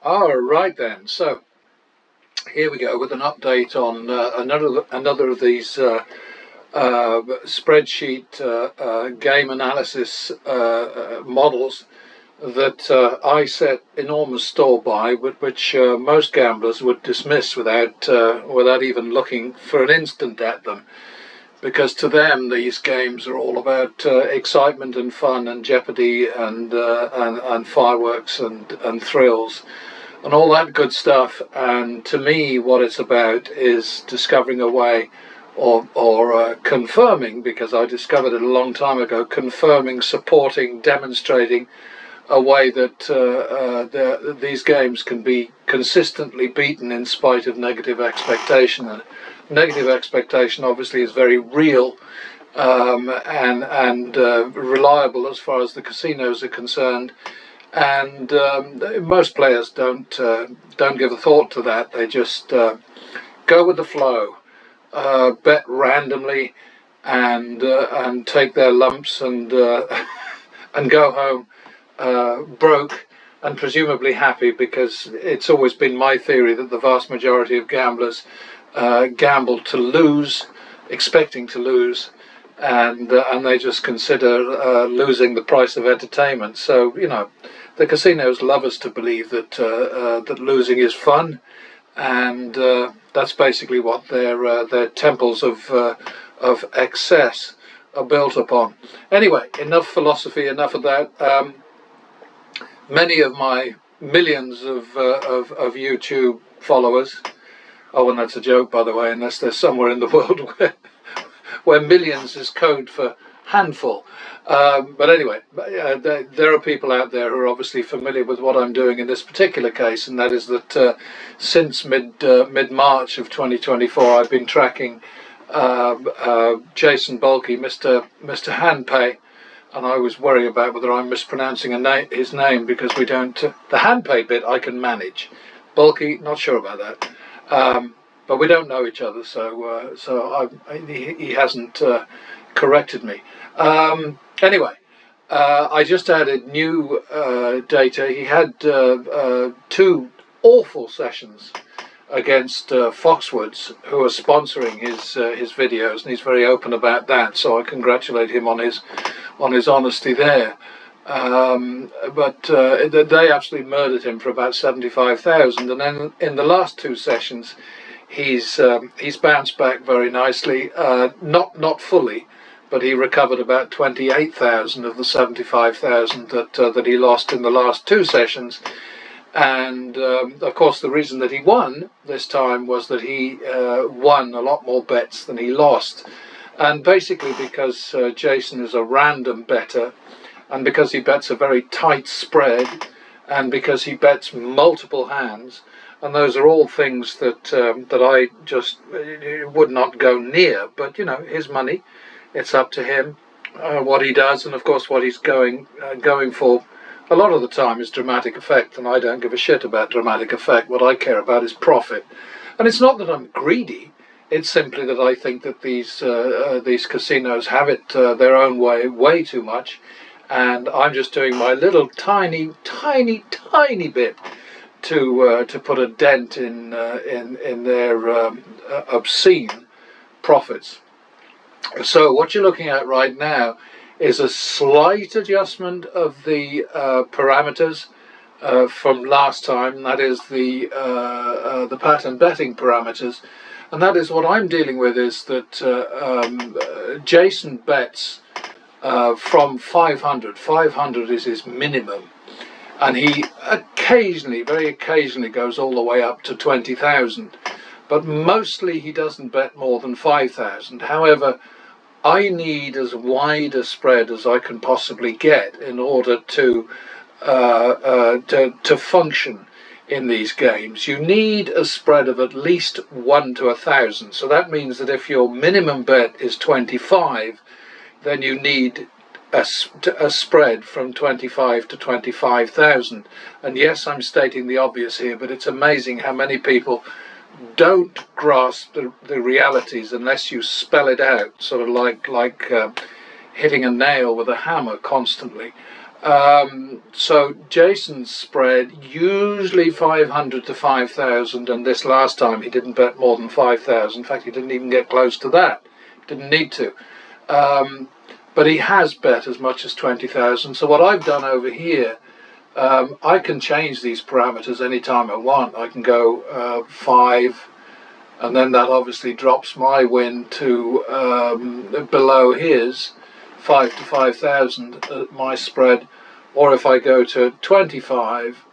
All right then. So here we go with an update on another of these spreadsheet game analysis models that I set enormous store by, but which most gamblers would dismiss without even looking for an instant at them, because to them these games are all about excitement and fun and jeopardy and fireworks and thrills and all that good stuff. And to me, what it's about is discovering a way, or confirming, because I discovered it a long time ago, confirming, supporting, demonstrating a way that these games can be consistently beaten in spite of negative expectation. And negative expectation obviously is very real and reliable as far as the casinos are concerned. And most players don't give a thought to that. They just go with the flow, bet randomly, and take their lumps and and go home broke and presumably happy, because it's always been my theory that the vast majority of gamblers gamble to lose, expecting to lose, and they just consider losing the price of entertainment. So the casinos love us to believe that that losing is fun, and that's basically what their temples of excess are built upon. Anyway, enough philosophy, enough of that. Many of my millions of YouTube followers. Oh, and that's a joke, by the way, unless there's somewhere in the world where millions is code for handful. But anyway, there are people out there who are obviously familiar with what I'm doing in this particular case, and that is that since mid-March of 2024, I've been tracking Jason Bulkey, Mr. Handpay, and I always worry about whether I'm mispronouncing his name, because we don't. The Handpay bit I can manage. Bulkey, not sure about that. But we don't know each other, so he hasn't corrected me. Anyway, I just added new data. He had two awful sessions against Foxwoods, who are sponsoring his videos, and he's very open about that. So I congratulate him on his honesty there. But they absolutely murdered him for about 75,000, and then in the last two sessions, he's bounced back very nicely. Not fully, but he recovered about 28,000 of the 75,000 that he lost in the last two sessions. And of course, the reason that he won this time was that he won a lot more bets than he lost. And basically because Jason is a random better, and because he bets a very tight spread, and because he bets multiple hands, and those are all things that I just would not go near. But his money, it's up to him what he does, and of course what he's going for a lot of the time is dramatic effect, and I don't give a shit about dramatic effect. What I care about is profit. And it's not that I'm greedy. It's simply that I think that these casinos have it their own way too much, and I'm just doing my little tiny bit to put a dent in their obscene profits. So what you're looking at right now is a slight adjustment of the parameters from last time. That is the pattern betting parameters, and that is what I'm dealing with. Is that Jason bets from 500. 500 is his minimum, and he very occasionally goes all the way up to 20,000. But mostly he doesn't bet more than 5,000. However, I need as wide a spread as I can possibly get in order to function in these games. You need a spread of at least 1 to 1,000. So that means that if your minimum bet is 25, then you need a spread from 25 to 25,000. And yes, I'm stating the obvious here, but it's amazing how many people don't grasp the realities unless you spell it out, sort of like hitting a nail with a hammer constantly. So Jason's spread usually 500 to 5,000, and this last time he didn't bet more than 5,000. In fact, he didn't even get close to that. Didn't need to. But he has bet as much as 20,000. So what I've done over here, I can change these parameters anytime I want. I can go 5, and then that obviously drops my win to below his, 5 to 5,000, my spread. Or if I go to 25,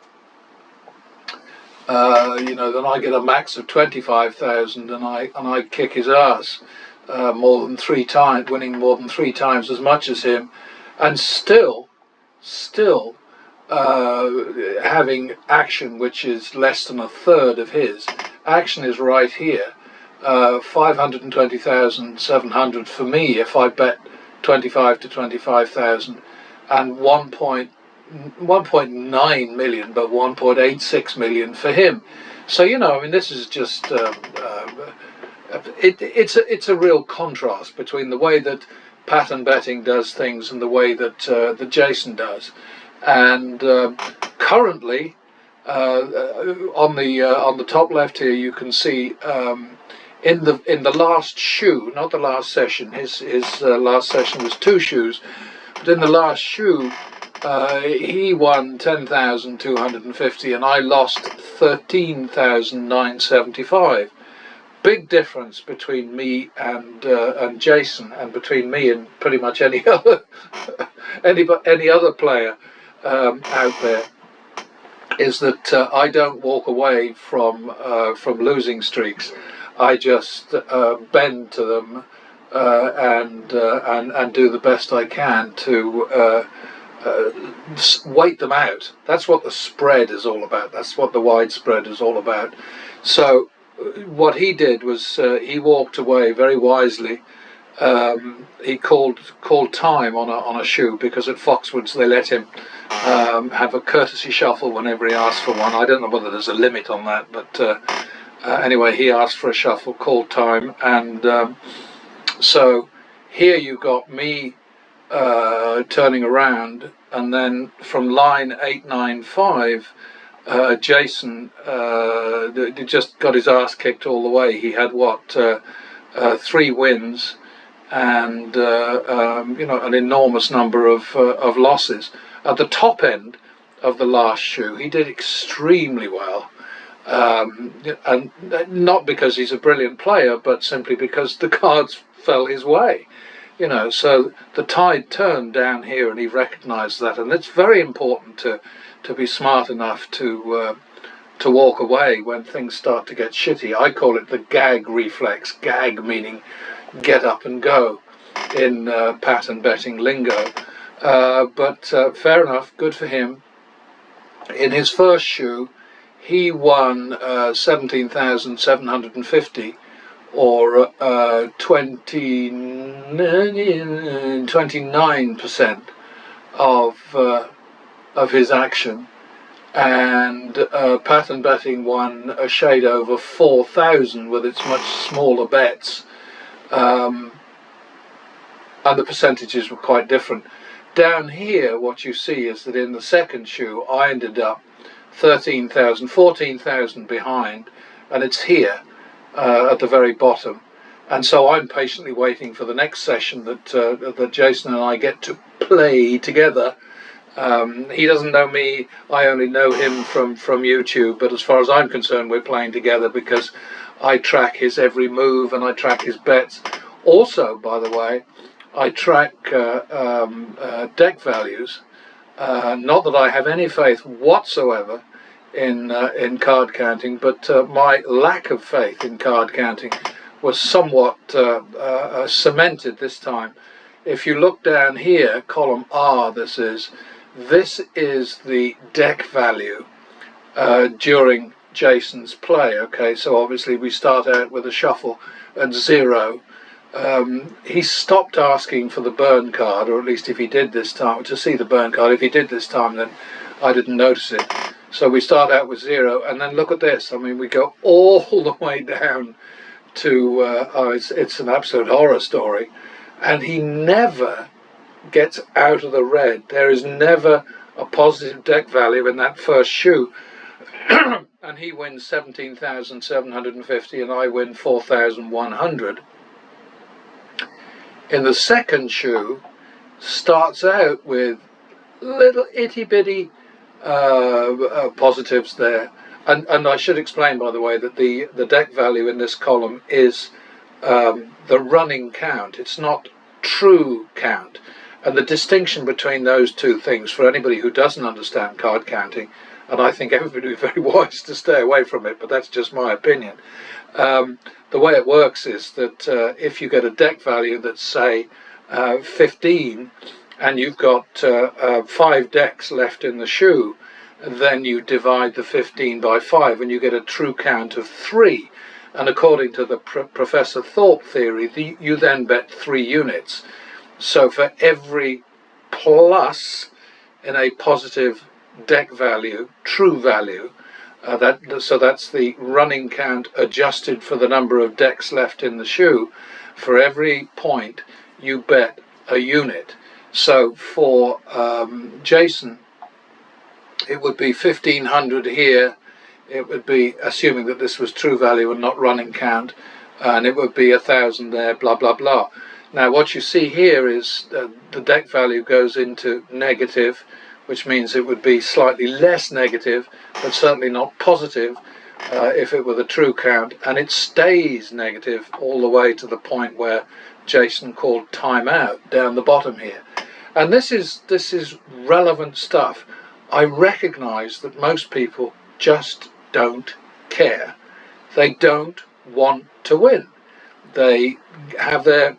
then I get a max of 25,000, and I kick his ass more than 3 times, winning more than 3 times as much as him, and still having action which is less than a third of his. Action is right here, 520,700 for me if I bet 25 to 25,000, and 1.9 million, but 1.86 million for him. So I mean, this is just it's a real contrast between the way that pattern betting does things and the way that that Jason does. And currently, on the top left here, you can see in the last shoe, not the last session. His last session was 2 shoes, but in the last shoe, he won 10,250, and I lost 13,975. Big difference between me and Jason, and between me and pretty much any other any other player out there, is that I don't walk away from losing streaks. I just bend to them and do the best I can to wait them out. That's what the spread is all about. That's what the wide spread is all about. So what he did was he walked away very wisely. He called time on a shoe, because at Foxwoods they let him have a courtesy shuffle whenever he asked for one. I don't know whether there's a limit on that, but anyway, he asked for a shuffle, called time, and so here you got me turning around, and then from line 895, Jason just got his ass kicked all the way. He had 3 wins and an enormous number of losses. At the top end of the last shoe, he did extremely well, and not because he's a brilliant player, but simply because the cards fell his way. So the tide turned down here, and he recognised that, and it's very important to be smart enough to walk away when things start to get shitty. I call it the gag reflex. Gag meaning get up and go in pattern betting lingo. But fair enough, good for him. In his first shoe, he won 17,750, or 29% of his action, and pattern betting won a shade over 4,000 with its much smaller bets, and the percentages were quite different. Down here, what you see is that in the second shoe, I ended up 13,000, 14,000 behind, and it's here at the very bottom. And so I'm patiently waiting for the next session that Jason and I get to play together. He doesn't know me, I only know him from YouTube, but as far as I'm concerned, we're playing together because I track his every move and I track his bets. Also, by the way, I track deck values. Not that I have any faith whatsoever in card counting, but my lack of faith in card counting was somewhat cemented this time. If you look down here, column R, this is the deck value during Jason's play. Okay, so obviously we start out with a shuffle at 0. He stopped asking for the burn card, or at least if he did this time, to see the burn card. If he did this time, then I didn't notice it. So we start out with 0, and then look at this. I mean, we go all the way down to, it's an absolute horror story. And he never gets out of the red. There is never a positive deck value in that first shoe. And he wins 17,750 and I win 4,100. In the second shoe, starts out with little itty bitty positives there. And I should explain, by the way, that the deck value in this column is the running count. It's not true count. And the distinction between those two things, for anybody who doesn't understand card counting, and I think everybody would be very wise to stay away from it, but that's just my opinion. The way it works is that if you get a deck value that's, say, 15, and you've got 5 decks left in the shoe, then you divide the 15 by 5 and you get a true count of 3. And according to the Professor Thorpe theory, you then bet 3 units. So for every plus in a positive deck value, true value, so that's the running count adjusted for the number of decks left in the shoe, for every point you bet a unit. So for Jason, it would be 1,500 here. It would be, assuming that this was true value and not running count, and it would be 1,000 there, blah blah blah. Now what you see here is the deck value goes into negative, which means it would be slightly less negative, but certainly not positive if it were the true count, and it stays negative all the way to the point where Jason called time out down the bottom here. And this is relevant stuff. I recognize that most people just don't care. They don't want to win. They have their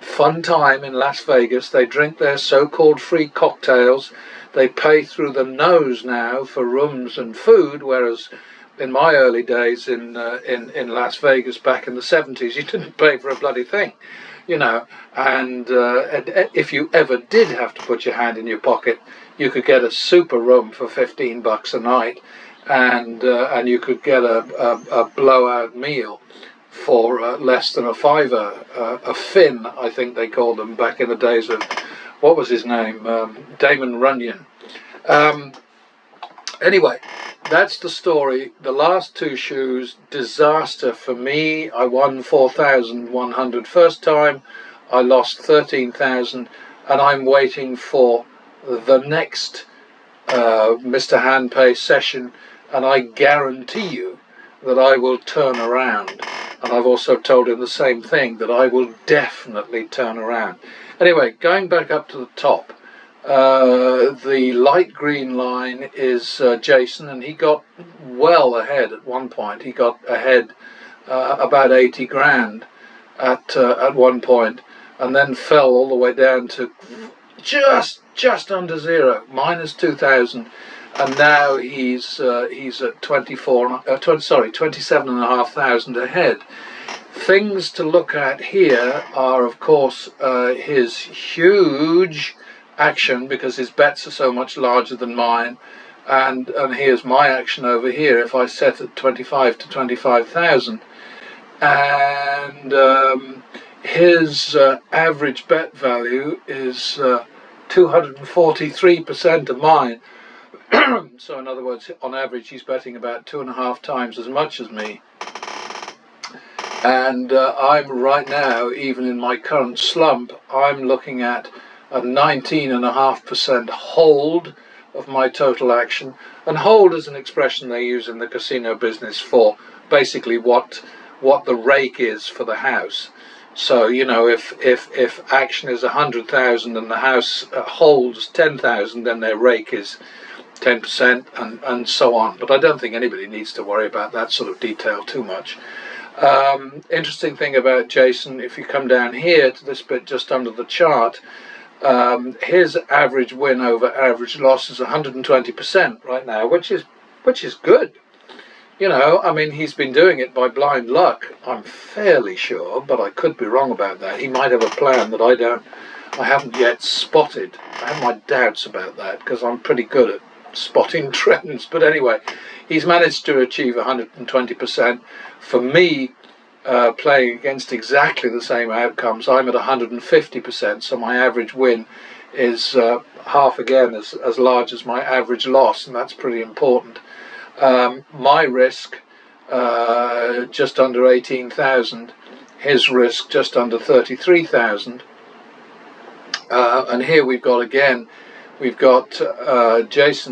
fun time in Las Vegas. They drink their so-called free cocktails. They pay through the nose now for rooms and food, whereas in my early days in Las Vegas back in the 70s, you didn't pay for a bloody thing, you know. And if you ever did have to put your hand in your pocket, you could get a super room for $15 a night, and you could get a blowout meal for less than a fiver, a fin, I think they called them back in the days of, what was his name, Damon Runyon. Anyway, that's the story. The last 2 shoes, disaster for me. I won 4,100 first time. I lost 13,000, and I'm waiting for the next Mr. Handpay session, and I guarantee you that I will turn around. And I've also told him the same thing, that I will definitely turn around. Anyway, going back up to the top, the light green line is Jason, and he got well ahead at one point. He got ahead about 80 grand at one point, and then fell all the way down to just under zero, minus 2,000. And now he's at 27,500 ahead. Things to look at here are, of course, his huge action, because his bets are so much larger than mine, and here's my action over here. If I set at 25 to 25,000, and his average bet value is 243% of mine. So in other words, on average, he's betting about 2.5 times as much as me. And I'm right now, even in my current slump, I'm looking at a 19.5% hold of my total action. And hold is an expression they use in the casino business for basically what the rake is for the house. So, you know, if action is 100,000 and the house holds 10,000, then their rake is 10% and so on. But I don't think anybody needs to worry about that sort of detail too much. Interesting thing about Jason, if you come down here to this bit just under the chart, his average win over average loss is 120% right now, which is good. You know, I mean, he's been doing it by blind luck, I'm fairly sure, but I could be wrong about that. He might have a plan that I haven't yet spotted. I have my doubts about that, because I'm pretty good at spotting trends. But anyway, he's managed to achieve 120%. For me, playing against exactly the same outcomes. I'm at 150%, so my average win is half again as large as my average loss, and that's pretty important. My risk just under 18,000, his risk just under 33,000, and here we've got Jason,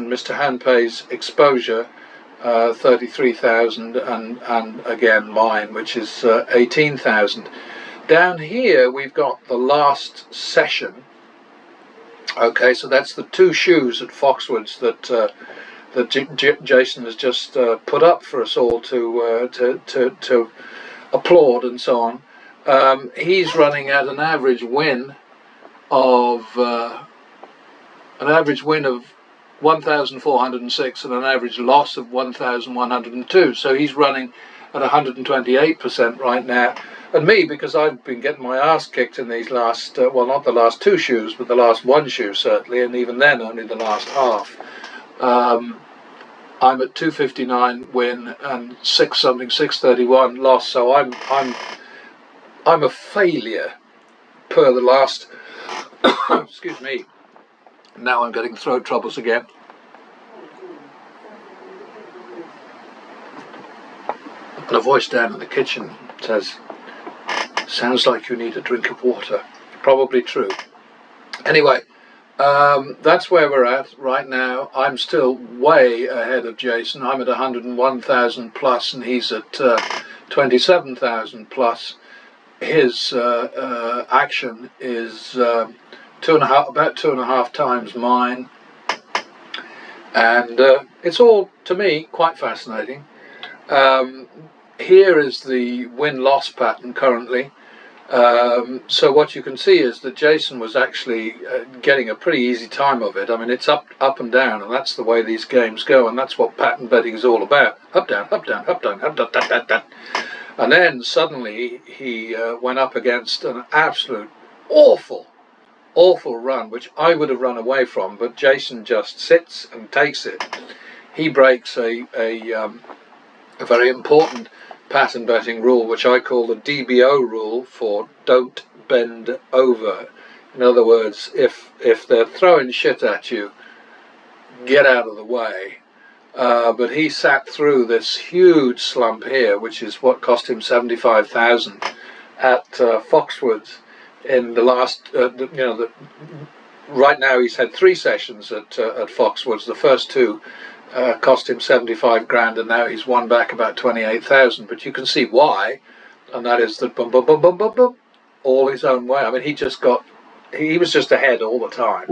Mr. Handpay's exposure, 33,000, and again mine, which is 18,000. Down here we've got the last session. Okay, so that's the 2 shoes at Foxwoods that Jason has just put up for us all to applaud and so on. He's running at an average win of 1,406 and an average loss of 1,102. So he's running at 128% right now. And me, because I've been getting my ass kicked in these last, well, not the last 2 shoes, but the last 1 shoe certainly, and even then only the last half. I'm at 259 win and 631 loss. So I'm a failure per the last. Excuse me. Now I'm getting throat troubles again. And a voice down in the kitchen says, "Sounds like you need a drink of water." Probably true. Anyway, that's where we're at right now. I'm still way ahead of Jason. I'm at 101,000 plus, and he's at 27,000 plus. His action is about 2.5 times mine, and it's all, to me, quite fascinating. Here is the win-loss pattern currently. So what you can see is that Jason was actually getting a pretty easy time of it. I mean, it's up and down, and that's the way these games go, and that's what pattern betting is all about. Up, down, up, down, up, down, up, down, down, down, down. And then suddenly he went up against an absolute awful run, which I would have run away from, but Jason just sits and takes it. He breaks a very important pattern betting rule, which I call the DBO rule for don't bend over. In other words, if they're throwing shit at you, get out of the way. But he sat through this huge slump here, which is what cost him 75,000 at Foxwoods in the last, right now he's had 3 sessions at Foxwoods. The first 2 cost him 75 grand, and now he's won back about 28,000. But you can see why, and that is that boom, boom, boom, boom, boom, boom, all his own way. I mean, he was just ahead all the time.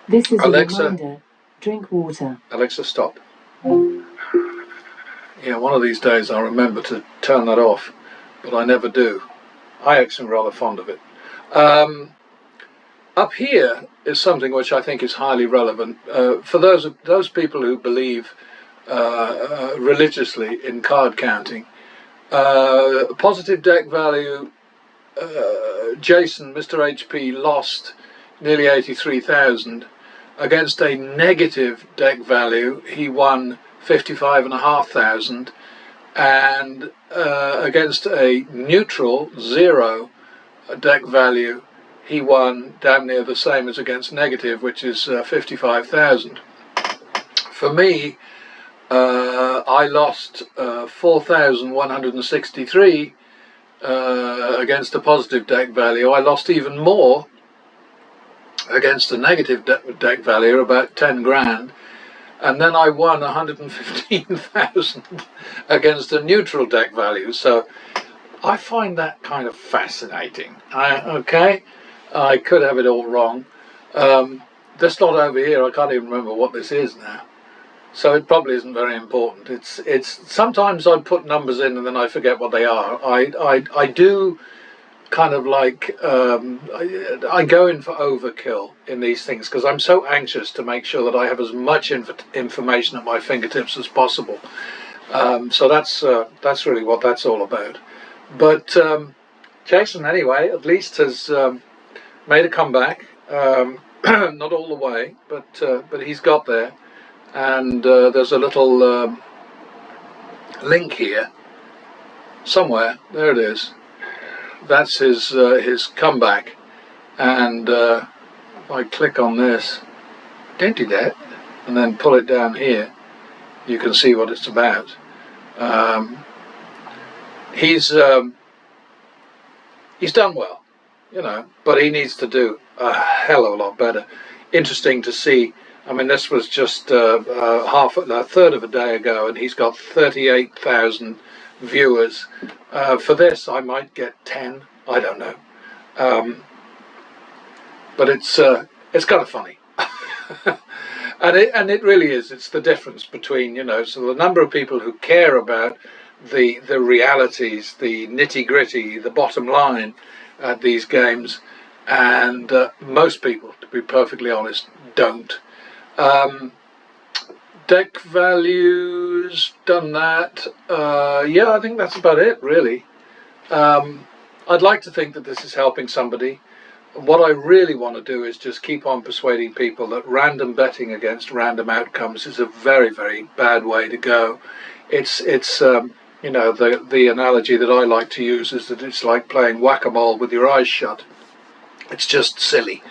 This is Alexa, a reminder. Drink water. Alexa, stop. Yeah, one of these days I'll remember to turn that off, but I never do. I actually am rather fond of it. Up here is something which I think is highly relevant for those people who believe religiously in card counting. Positive deck value. Jason, Mr. HP, lost nearly 83,000. Against a negative deck value, he won 55,500, and against a neutral 0 deck value, he won damn near the same as against negative, which is 55,000. For me, I lost 4,163 against a positive deck value. I lost even more against a negative deck value, about 10 grand, and then I won 115,000 against a neutral deck value. So I find that kind of fascinating. Okay, I could have it all wrong. This lot over here, I can't even remember what this is now, so it probably isn't very important. It's sometimes I put numbers in and then I forget what they are. I do kind of like I go in for overkill in these things because I'm so anxious to make sure that I have as much information at my fingertips as possible. So that's really what that's all about. But Jason, anyway, at least has made a comeback. Not all the way, but he's got there. And there's a little link here somewhere. There it is. That's his comeback. And if I click on this, don't do that, and then pull it down here, you can see what it's about. He's done well, you know, but he needs to do a hell of a lot better. Interesting to see. I mean, this was just a third of a day ago, and he's got 38,000 viewers. For this, I might get 10. I don't know, but it's kind of funny. And it really is. It's the difference between, you know, so the number of people who care about the realities, the nitty gritty, the bottom line at these games, and most people, to be perfectly honest, don't. Deck values, done that. Yeah, I think that's about it, really. I'd like to think that this is helping somebody. What I really want to do is just keep on persuading people that random betting against random outcomes is a very, very bad way to go. It's you know, the analogy that I like to use is that it's like playing whack-a-mole with your eyes shut. It's just silly.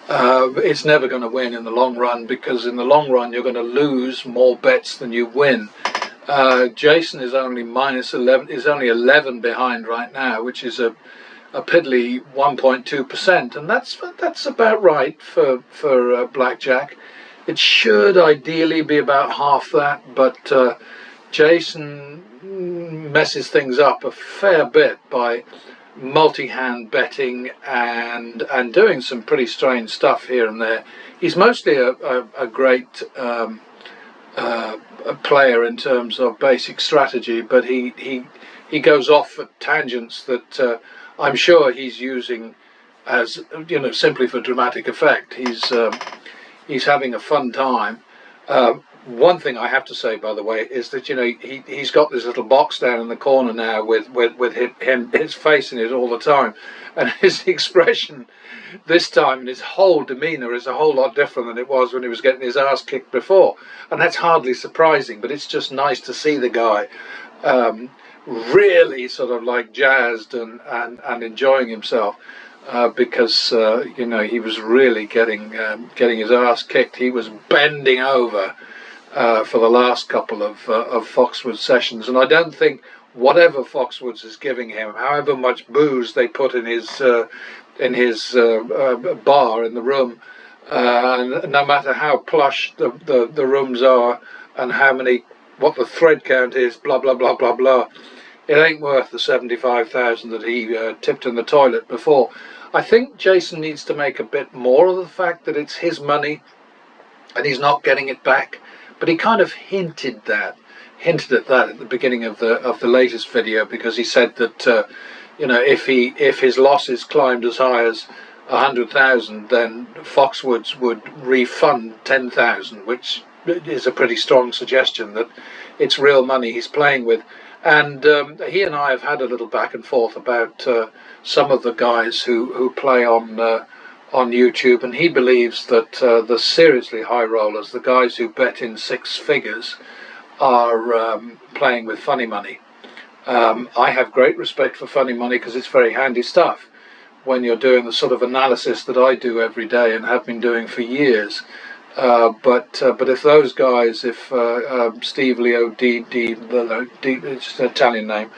It's never going to win in the long run, because in the long run you're going to lose more bets than you win. Jason is only -11, is only 11 behind right now, which is a piddly 1.2%, and that's about right for Blackjack. It should ideally be about half that, but Jason messes things up a fair bit by multi-hand betting and doing some pretty strange stuff here and there. He's mostly a great a player in terms of basic strategy, but he goes off at tangents that I'm sure he's using as, you know, simply for dramatic effect. He's having a fun time. One thing I have to say, by the way, is that, you know, he's got this little box down in the corner now with his face in it all the time, and his expression this time and his whole demeanour is a whole lot different than it was when he was getting his ass kicked before, and that's hardly surprising. But it's just nice to see the guy really sort of like jazzed and enjoying himself, because you know, he was really getting his ass kicked. He was bending over for the last couple of Foxwoods sessions, and I don't think whatever Foxwoods is giving him, however much booze they put in his bar in the room, no matter how plush the rooms are and what the thread count is, blah blah blah blah blah, it ain't worth the 75,000 that he tipped in the toilet before. I think Jason needs to make a bit more of the fact that it's his money and he's not getting it back. But he kind of hinted at that at the beginning of the latest video, because he said that you know, if his losses climbed as high as 100,000, then Foxwoods would refund 10,000, which is a pretty strong suggestion that it's real money he's playing with. And he and I have had a little back and forth about some of the guys who play on YouTube, and he believes that the seriously high rollers, the guys who bet in 6 figures, are playing with funny money. I have great respect for funny money because it's very handy stuff when you're doing the sort of analysis that I do every day and have been doing for years. But if those guys, if Steve Leo D, it's just an Italian name,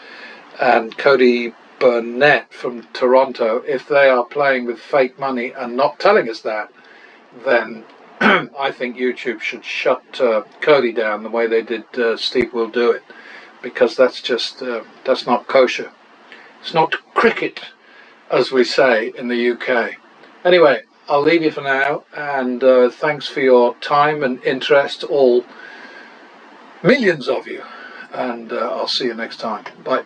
and Cody Burnett from Toronto, if they are playing with fake money and not telling us that, then I think YouTube should shut Cody down the way they did Steve Will Do It, because that's just that's not kosher. It's not cricket, as we say in the UK. Anyway, I'll leave you for now, and thanks for your time and interest, all millions of you, and I'll see you next time. Bye.